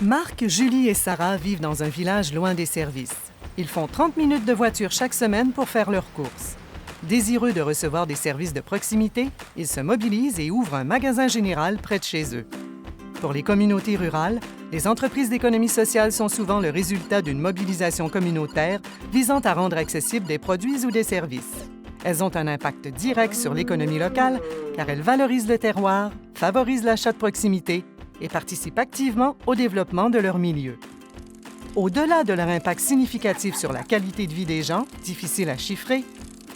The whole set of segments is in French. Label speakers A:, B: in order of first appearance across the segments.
A: Marc, Julie et Sarah vivent dans un village loin des services. Ils font 30 minutes de voiture chaque semaine pour faire leurs courses. Désireux de recevoir des services de proximité, ils se mobilisent et ouvrent un magasin général près de chez eux. Pour les communautés rurales, les entreprises d'économie sociale sont souvent le résultat d'une mobilisation communautaire visant à rendre accessibles des produits ou des services. Elles ont un impact direct sur l'économie locale car elles valorisent le terroir, favorisent l'achat de proximité et participent activement au développement de leur milieu. Au-delà de leur impact significatif sur la qualité de vie des gens, difficile à chiffrer,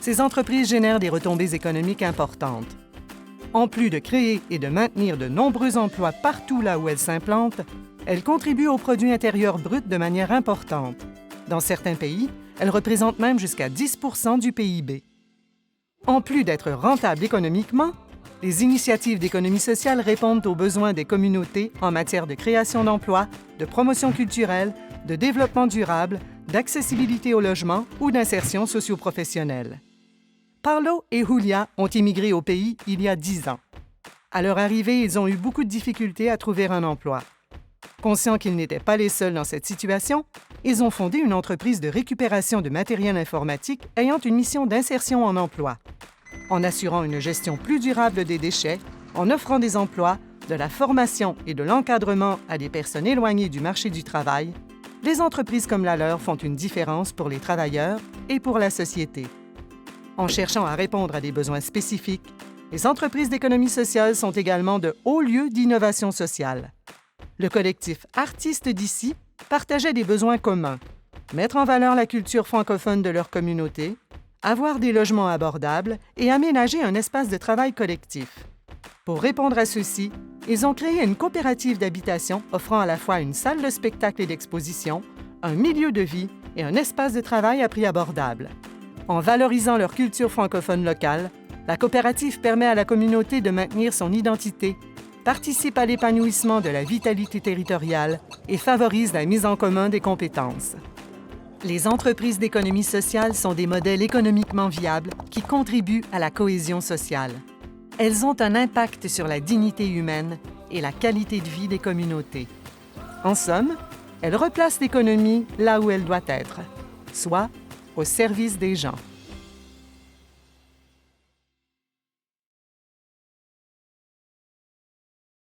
A: ces entreprises génèrent des retombées économiques importantes. En plus de créer et de maintenir de nombreux emplois partout là où elles s'implantent, elles contribuent au produit intérieur brut de manière importante. Dans certains pays, elles représentent même jusqu'à 10 % du PIB. En plus d'être rentables économiquement, les initiatives d'économie sociale répondent aux besoins des communautés en matière de création d'emplois, de promotion culturelle, de développement durable, d'accessibilité au logement ou d'insertion socio-professionnelle. Paolo et Julia ont immigré au pays il y a 10 ans. À leur arrivée, ils ont eu beaucoup de difficultés à trouver un emploi. Conscients qu'ils n'étaient pas les seuls dans cette situation, ils ont fondé une entreprise de récupération de matériel informatique ayant une mission d'insertion en emploi. En assurant une gestion plus durable des déchets, en offrant des emplois, de la formation et de l'encadrement à des personnes éloignées du marché du travail, les entreprises comme la leur font une différence pour les travailleurs et pour la société. En cherchant à répondre à des besoins spécifiques, les entreprises d'économie sociale sont également de hauts lieux d'innovation sociale. Le collectif Artistes d'ici partageait des besoins communs: mettre en valeur la culture francophone de leur communauté, avoir des logements abordables et aménager un espace de travail collectif. Pour répondre à ceci, ils ont créé une coopérative d'habitation offrant à la fois une salle de spectacle et d'exposition, un milieu de vie et un espace de travail à prix abordable. En valorisant leur culture francophone locale, la coopérative permet à la communauté de maintenir son identité, participe à l'épanouissement de la vitalité territoriale et favorise la mise en commun des compétences. Les entreprises d'économie sociale sont des modèles économiquement viables qui contribuent à la cohésion sociale. Elles ont un impact sur la dignité humaine et la qualité de vie des communautés. En somme, elles replacent l'économie là où elle doit être, soit au service des gens.